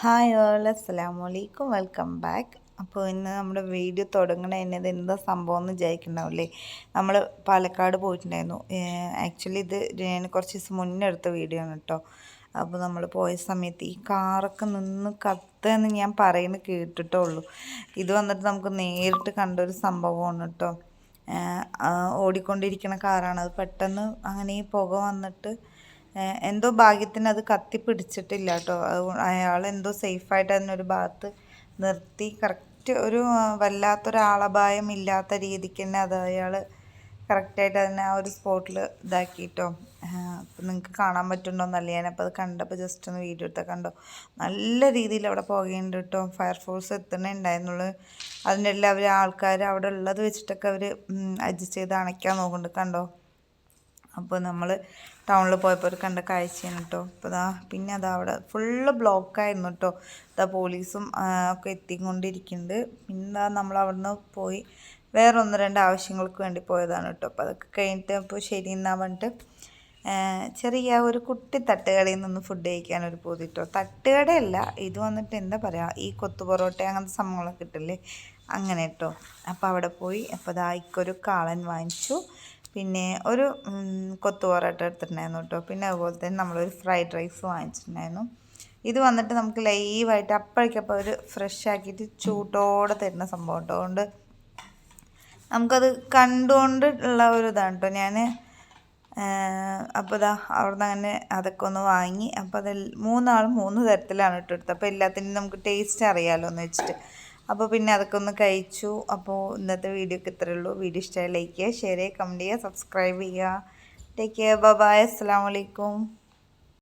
Hi all അസ്സലാമലൈക്കും welcome back. അപ്പോൾ ഇന്ന് നമ്മുടെ വീഡിയോ തുടങ്ങണത് എന്താ സംഭവം എന്ന് വിചാരിക്കണ്ടാവില്ലേ. നമ്മൾ പാലക്കാട് പോയിട്ടുണ്ടായിരുന്നു. ആക്ച്വലി ഇത് ഞാൻ കുറച്ച് ദിവസം മുന്നേ എടുത്ത വീഡിയോ ആണ് കേട്ടോ. അപ്പോൾ നമ്മൾ പോയ സമയത്ത് ഈ കാറൊക്കെ നിന്ന് കത്തുകയെന്ന് ഞാൻ പറയുന്നത് കേട്ടിട്ടേ ഉള്ളൂ. ഇത് വന്നിട്ട് നമുക്ക് നേരിട്ട് കണ്ടൊരു സംഭവമാണ് കേട്ടോ. ഓടിക്കൊണ്ടിരിക്കുന്ന കാറാണ്. അത് പെട്ടെന്ന് അങ്ങനെ ഈ പുക വന്നിട്ട് എന്തോ ഭാഗ്യത്തിന് അത് കത്തിപ്പിടിച്ചിട്ടില്ല കേട്ടോ. അയാൾ എന്തോ സേഫായിട്ട് അതിനൊരു ഭാഗത്ത് നിർത്തി കറക്റ്റ് ഒരു വല്ലാത്തൊരാളപായം ഇല്ലാത്ത രീതിക്ക് തന്നെ അത് അയാൾ കറക്റ്റായിട്ട് അതിനെ ആ ഒരു സ്പോട്ടിൽ ഇതാക്കിയിട്ടോ. അപ്പം നിങ്ങൾക്ക് കാണാൻ പറ്റുന്നുണ്ടോയെന്നല്ല, ഞാനപ്പോൾ അത് കണ്ടപ്പോൾ ജസ്റ്റ് ഒന്ന് വീഡിയോ എടുത്താൽ കണ്ടോ. നല്ല രീതിയിൽ അവിടെ പോകുന്നുണ്ട് കേട്ടോ. ഫയർഫോഴ്സ് എത്തണേ ഉണ്ടായിരുന്നുള്ളൂ. അതിൻ്റെ എല്ലാം അവർ ആൾക്കാർ അവിടെ ഉള്ളത് വെച്ചിട്ടൊക്കെ അവർ അഡ്ജസ്റ്റ് ചെയ്ത് അണയ്ക്കാൻ നോക്കുന്നുണ്ട് കണ്ടോ. അപ്പോൾ നമ്മൾ ടൗണിൽ പോയപ്പോൾ ഒരു കണ്ട കാഴ്ചയാണ് കേട്ടോ. അപ്പോൾ പിന്നെ അവിടെ ഫുള്ള് ബ്ലോക്കായിരുന്നു കേട്ടോ. പോലീസും ഒക്കെ എത്തിക്കൊണ്ടിരിക്കുന്നുണ്ട്. പിന്നെ നമ്മൾ അവിടെ നിന്ന് പോയി വേറെ 1-2 ആവശ്യങ്ങൾക്ക് വേണ്ടി പോയതാണ് കേട്ടോ. അപ്പോൾ അതൊക്കെ കഴിഞ്ഞിട്ട് അപ്പോൾ ശരി എന്നാ പറഞ്ഞിട്ട് ചെറിയ ഒരു കുട്ടി തട്ടുകടയിൽ നിന്ന് ഫുഡ് കഴിക്കാനൊരു പൂതി കേട്ടോ. തട്ടുകടയല്ല, ഇത് വന്നിട്ട് എന്താ പറയുക, ഈ കൊത്തു പൊറോട്ട അങ്ങനത്തെ സംഭവങ്ങളൊക്കെ കിട്ടില്ലേ, അങ്ങനെ കേട്ടോ. അപ്പോൾ അവിടെ പോയി അപ്പോൾ ഇക്കൊരു കാളൻ വാങ്ങിച്ചു, പിന്നെ ഒരു കൊത്തു പൊറോട്ട എടുത്തിട്ടുണ്ടായിരുന്നു കേട്ടോ. പിന്നെ അതുപോലെ തന്നെ നമ്മളൊരു ഫ്രൈഡ് റൈസ് വാങ്ങിച്ചിട്ടുണ്ടായിരുന്നു. ഇത് വന്നിട്ട് നമുക്ക് ലൈവായിട്ട് അപ്പോഴേക്കപ്പോൾ ഒരു ഫ്രഷ് ആക്കിയിട്ട് ചൂട്ടോടെ തരുന്ന സംഭവം കേട്ടോ. അതുകൊണ്ട് നമുക്കത് കണ്ടുകൊണ്ട് ഉള്ള ഒരു ഇതാണ് കേട്ടോ. ഞാൻ അപ്പോൾ അവിടെ നിന്ന് അങ്ങനെ അതൊക്കെ ഒന്ന് വാങ്ങി. അപ്പോൾ അതിൽ 3 തരത്തിലാണ് ഇട്ട് എടുത്തത്. അപ്പോൾ എല്ലാത്തിനും നമുക്ക് ടേസ്റ്റ് അറിയാമല്ലോ എന്ന് വെച്ചിട്ട് അപ്പോൾ പിന്നെ അതൊക്കെ ഒന്ന് കഴിച്ചു. അപ്പോൾ ഇന്നത്തെ വീഡിയോക്ക് ഇത്രയേ ഉള്ളൂ. വീഡിയോ ഇഷ്ടമായി ലൈക്ക് ചെയ്യുക, ഷെയർ ചെയ്യുക, കമൻറ്റ് ചെയ്യുക, സബ്സ്ക്രൈബ് ചെയ്യുക. ടേക്ക് കെയർ, ബൈ, അസ്സലാമു അലൈക്കും.